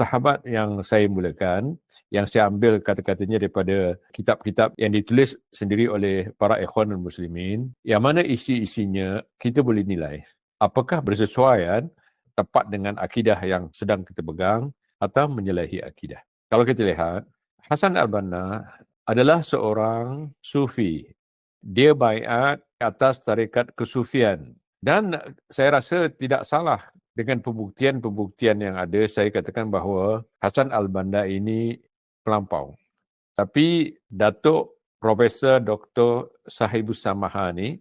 sahabat yang saya mulakan, yang saya ambil kata-katanya daripada kitab-kitab yang ditulis sendiri oleh para ikhwan dan muslimin, yang mana isi-isinya kita boleh nilai apakah bersesuaian tepat dengan akidah yang sedang kita pegang atau menyalahi akidah. Kalau kita lihat, Hasan al-Banna adalah seorang sufi. Dia baiat atas tarekat kesufian. Dan saya rasa tidak salah dengan pembuktian-pembuktian yang ada, saya katakan bahawa Hasan al-Banna ini melampau. Tapi Datuk Profesor Dr. Sahibus Samaha ni,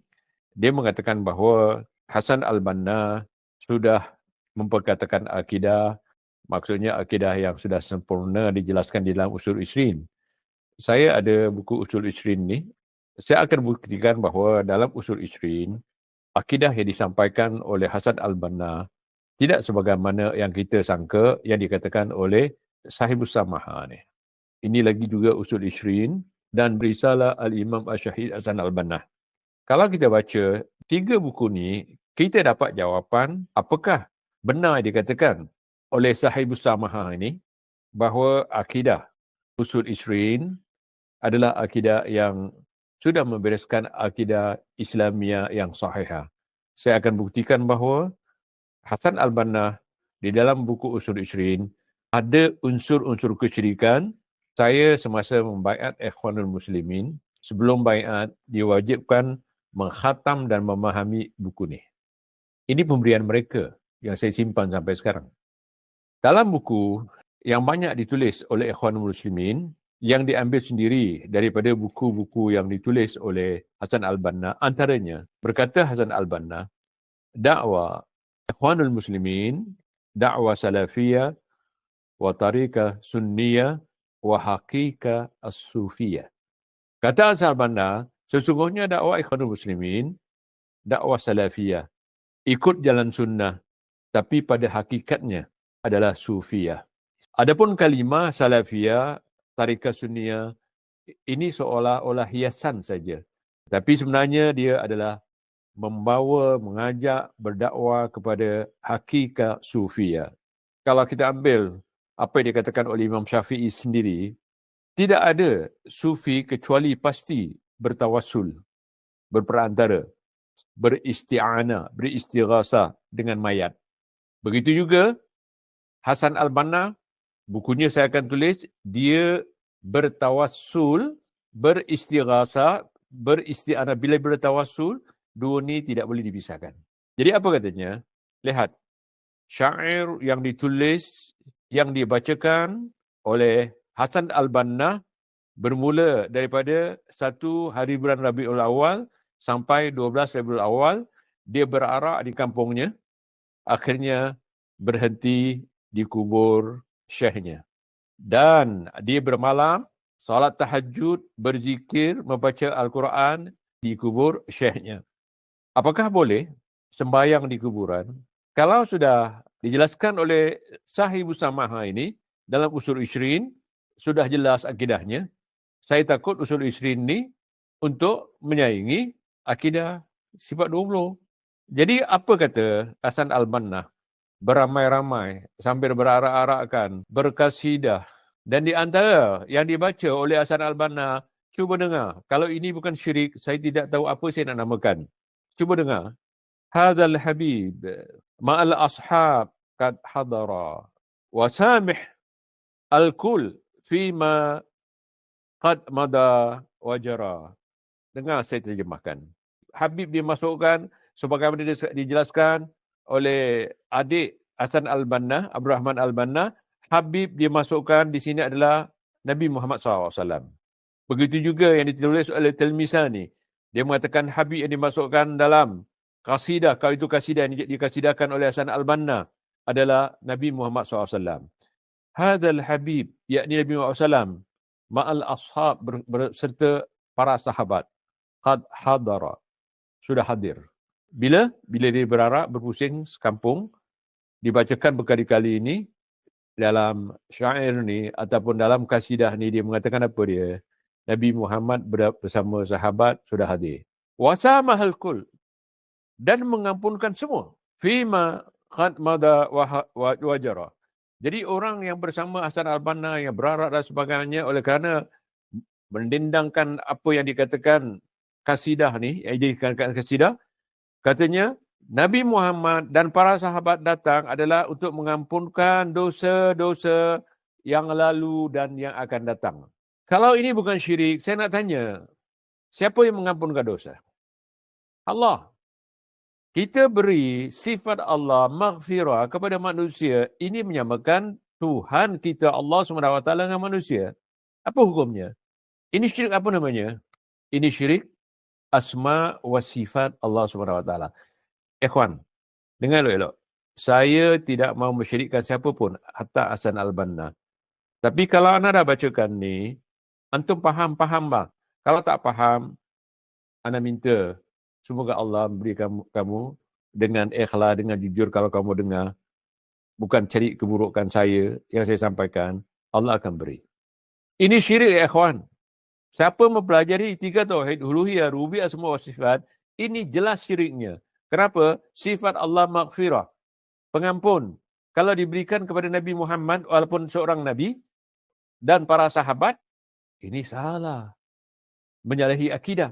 dia mengatakan bahawa Hasan al-Banna sudah memperkatakan akidah, maksudnya akidah yang sudah sempurna dijelaskan di dalam Usul Isrin. Saya ada buku Usul Isrin ni, saya akan buktikan bahawa dalam Usul Isrin, akidah yang disampaikan oleh Hasan al-Banna tidak sebagaimana yang kita sangka yang dikatakan oleh Sahibus Samaha ni. Ini lagi juga Usul Isrin dan Risalah Al-Imam Ash-Shahid Hasan al-Banna. Kalau kita baca 3 buku ni, kita dapat jawapan apakah benar dikatakan oleh Sahibus Samaha ini bahawa akidah Usul Isrin adalah akidah yang sudah membereskan akidah Islamiah yang sahihah. Saya akan buktikan bahawa Hasan al-Banna di dalam buku Usul Isrin ada unsur-unsur kesyirikan. Saya semasa membaiat Ikhwanul Muslimin, sebelum baiat diwajibkan mengkhatam dan memahami buku ni. Ini pemberian mereka yang saya simpan sampai sekarang. Dalam buku yang banyak ditulis oleh Ikhwanul Muslimin, yang diambil sendiri daripada buku-buku yang ditulis oleh Hasan al-Banna, antaranya berkata Hasan al-Banna, dakwah Ikhwanul Muslimin, dakwah salafiyah, wa tariqah sunniyah, wa haqiqah as-sufiyah. Kata Hasan al-Banna, sesungguhnya dakwah Ikhwanul Muslimin, dakwah salafiyah, ikut jalan sunnah, tapi pada hakikatnya adalah sufiyah. Adapun kalimah salafiyah, tariqah sunniyah, ini seolah-olah hiasan saja. Tapi sebenarnya dia adalah membawa, mengajak, berdakwah kepada hakikat sufiyah. Kalau kita ambil apa yang dikatakan oleh Imam Syafi'i sendiri, tidak ada sufi kecuali pasti bertawassul, berperantara, beristi'anah, beristighasah dengan mayat. Begitu juga Hasan al-Banna, bukunya saya akan tulis, dia bertawassul, beristighasah, beristi'anah. Bila bertawassul, dua ni tidak boleh dipisahkan. Jadi apa katanya? Lihat, syair yang ditulis, yang dibacakan oleh Hasan al-Banna bermula daripada 1 hari bulan Rabiul Awal sampai 12 Rabiul Awal, dia berarak di kampungnya, akhirnya berhenti di kubur syekhnya. Dan dia bermalam, salat tahajud, berzikir, membaca Al-Quran di kubur syekhnya. Apakah boleh sembahyang di kuburan? Kalau sudah dijelaskan oleh Sahibus Samaha ini dalam Usul Isrin, sudah jelas akidahnya, saya takut Usul Isrin ni untuk menyaingi akidah sifat 20. Jadi apa kata Hasan al-Banna? Beramai-ramai sambil berarak-arakkan, berkasidah. Dan di antara yang dibaca oleh Hasan al-Banna, cuba dengar. Kalau ini bukan syirik, saya tidak tahu apa saya nak namakan. Cuba dengar. Hadzal habib ma'al ashab qad hadara wa samih al-kul fima qad mada wajara. Dengar saya terjemahkan. Habib dimasukkan sebagaimana dijelaskan oleh adik Hasan al-Banna, Abdul Rahman al-Banna. Habib dimasukkan di sini adalah Nabi Muhammad SAW. Begitu juga yang ditulis oleh Tilmisani. Dia mengatakan Habib yang dimasukkan dalam kasidah, kalau itu kasidah yang dikasidahkan oleh Hasan al-Banna adalah Nabi Muhammad SAW. Hadzal Habib, yakni Nabi Muhammad SAW, ma'al ashab, berserta para sahabat. Qad hadara, sudah hadir. Bila dia berarak, berpusing sekampung, dibacakan berkali-kali ini, dalam syair ni, ataupun dalam kasidah ni, dia mengatakan apa dia? Nabi Muhammad bersama sahabat sudah hadir. Wasamahal kul, dan mengampunkan semua. Fima qad mada wajara, Jadi orang yang bersama Hasan al-Banna yang berarak dan sebagainya oleh kerana mendendangkan apa yang dikatakan kasidah ni, yang dikatakan kasidah, katanya Nabi Muhammad dan para sahabat datang adalah untuk mengampunkan dosa-dosa yang lalu dan yang akan datang. Kalau ini bukan syirik, saya nak tanya, siapa yang mengampunkan dosa? Allah. Kita beri sifat Allah maghfirah kepada manusia, ini menyamakan Tuhan kita Allah SWT dengan manusia. Apa hukumnya? Ini syirik apa namanya? Ini syirik asma wa sifat Allah SWT. Ikhwan, dengar elok. Saya tidak mau mensyirikkan siapa pun, hatta Hasan al-Banna. Tapi kalau anda dah bacakan ni, antum faham bang. Kalau tak faham, anda minta semoga Allah beri kamu dengan ikhlas, dengan jujur kalau kamu dengar. Bukan cari keburukan saya yang saya sampaikan, Allah akan beri. Ini syirik ya ikhwan. Siapa mempelajari 3 tauhid, uluhiyah, rububiyah, semua sifat, ini jelas syiriknya. Kenapa? Sifat Allah maghfirah, pengampun. Kalau diberikan kepada Nabi Muhammad walaupun seorang Nabi dan para sahabat, ini salah. Menyalahi akidah.